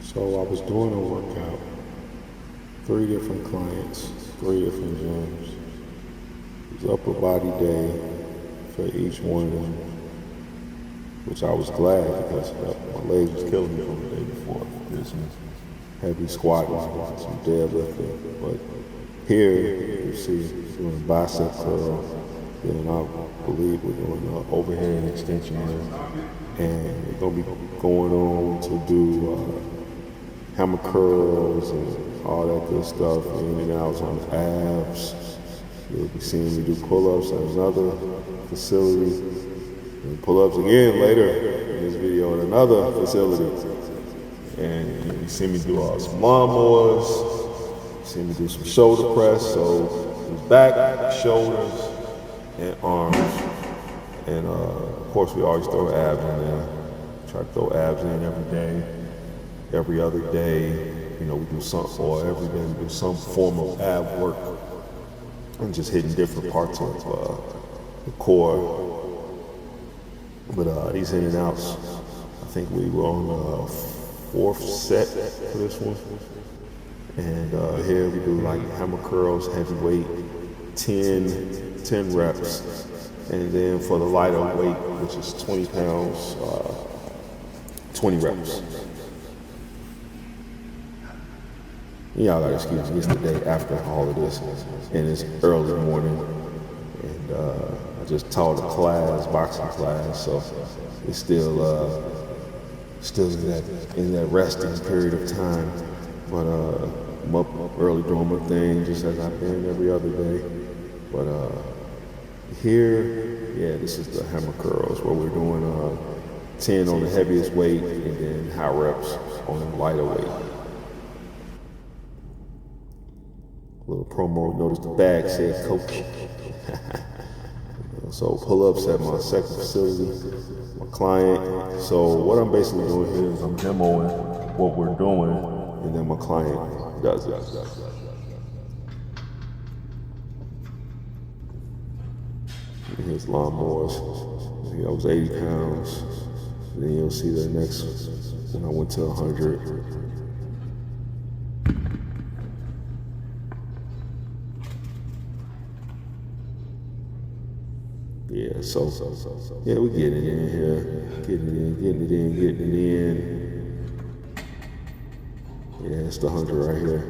So I was doing a workout, 3 different clients, 3 different gyms. It was upper body day for each one of them, which I was glad because my legs was killing me from the day before. Did some heavy squatting, some deadlifting. But here, you see, doing a bicep curl, then I believe we're doing an overhead extension here. And we're going to be going on to do hammer curls and all that good stuff, in and outs on the abs. You'll be seeing me do pull-ups at another facility, and pull-ups again later in this video at another facility. And you see me do some lawnmowers, you see me do some shoulder press, so back, shoulders, and arms. And of course we always throw abs in there. Try to throw abs in every day. Every other day, we do something, or every day we do some form of ab work and just hitting different parts of the core. But these in and outs, I think we were on the 4th set for this one. And here we do like hammer curls, heavy weight, 10 reps. And then for the lighter weight, which is 20 pounds, 20 reps. Y'all gotta excuse me, it's the day after all of this, and it's early morning, and I just taught a class, boxing class, so it's still in that resting period of time. But I'm up early doing my thing, just as I've been every other day. But here, yeah, this is the hammer curls, where we're doing 10 on the heaviest weight, and then high reps on the lighter weight. Little promo, notice the bag said coach. So pull-ups at my second facility, my client. So what I'm basically doing here is I'm demoing what we're doing, and then my client does it. Here's lawnmowers. I was 80 pounds. Then you'll see the next when I went to 100. Yeah, so yeah, we getting it in here, getting it in. Yeah, it's the 100 right here.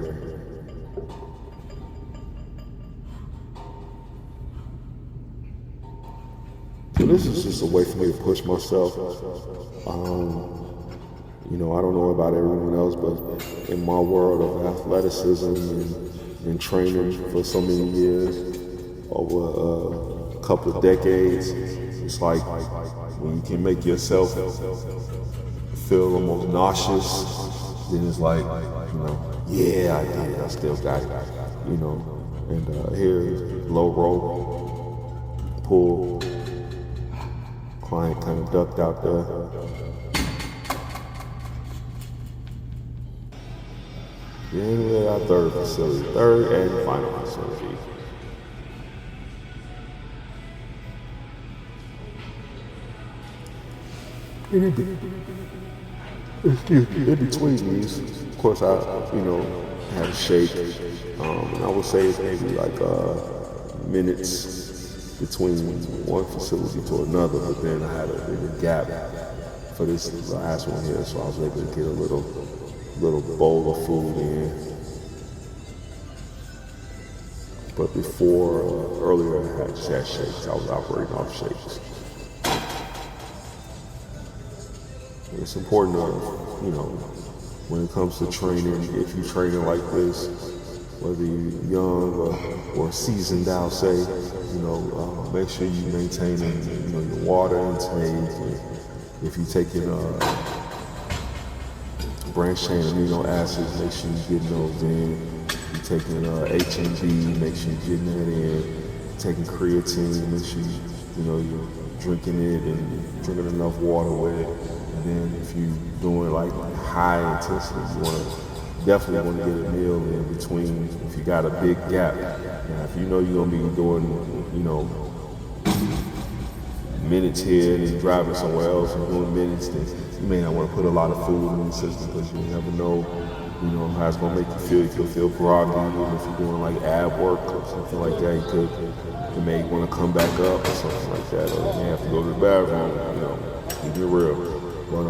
So this is just a way for me to push myself. I don't know about everyone else, but in my world of athleticism and training for so many years, over couple of decades, it's like when you can make yourself feel almost nauseous, then it's like, yeah, I did, I still got it, And here, low row, pull, client kind of ducked out there. Then we're at our third facility, third and final facility. In between these, of course, I had a shake, and I would say it's maybe like minutes between one facility to another, but then I had a bigger gap for this last one here, so I was able to get a little bowl of food in. But before, earlier I just had shakes. I was operating off shakes. It's important to, when it comes to training, if you're training like this, whether you're young or seasoned, I'll say, make sure you maintain, your water intake. And if you're taking branched chain amino acids, make sure you're getting those in. If you're taking H&B, make sure you're getting that in. Taking creatine, make sure you're drinking it and drinking enough water with it. And then if you're doing like high intensity, you definitely want to get a meal in between if you got a big gap. Now, if you're gonna be doing, minutes here and then driving somewhere else and doing minutes, then you may not want to put a lot of food in the system because you never know, how it's gonna make you feel. You could feel groggy, even if you're doing like ab work or something like that. You may want to come back up or something like that, or you may have to go to the bathroom. Keep it real. But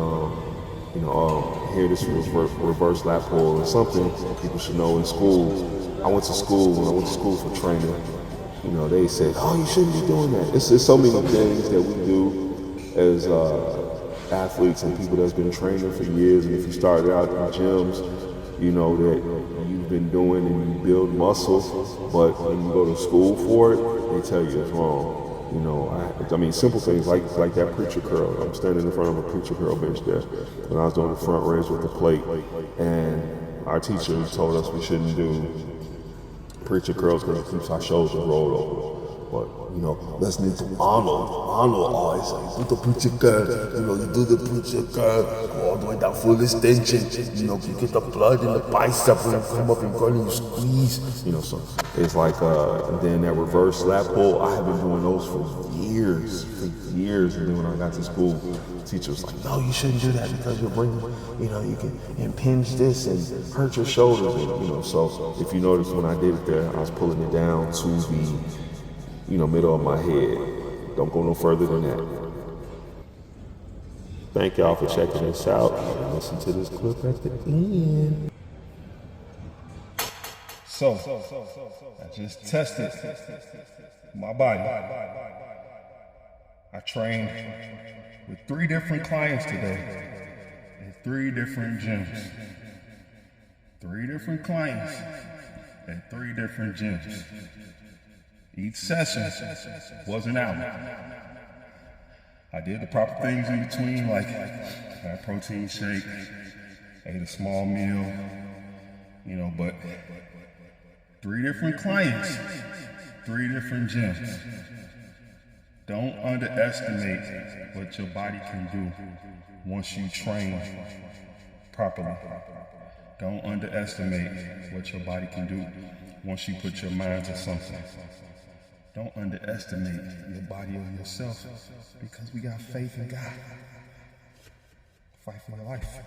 here this reverse lat pull is something people should know in school. When I went to school for training, they said, "Oh, you shouldn't be doing that." It's so many things that we do as athletes and people that's been training for years. And if you started out in gyms, that you've been doing and you build muscle, but when you go to school for it, they tell you it's wrong. I mean, simple things like that preacher curl. I'm standing in front of a preacher curl bench there when I was doing the front raise with the plate, and our teacher told us we shouldn't do preacher curls because it keeps our shoulders rolled over. But, listening to Arnold always like, do the preacher curl, you do the preacher curl, go all the way down, full extension, you get the blood in the bicep when you come up and you squeeze, so it's like, and then that reverse lat pull, I have been doing those for years, and then when I got to school, the teacher was like, no, you shouldn't do that because you're bringing, you can impinge this and hurt your shoulders, and, so if you notice when I did it there, I was pulling it down to the middle of my head. Don't go no further than that. Thank y'all for checking this out. Listen to this clip at the end. So, I just tested my body. I trained with 3 different clients today in 3 different gyms. 3 different clients at 3 different gyms. Each session was an hour. I did the proper things in between, like a protein shake, ate a small meal, but 3 different clients, 3 different gyms. Don't underestimate what your body can do once you train properly. Don't underestimate what your body can do once you put your mind to something. Don't underestimate your body or yourself because we got faith in God. Fight for your life.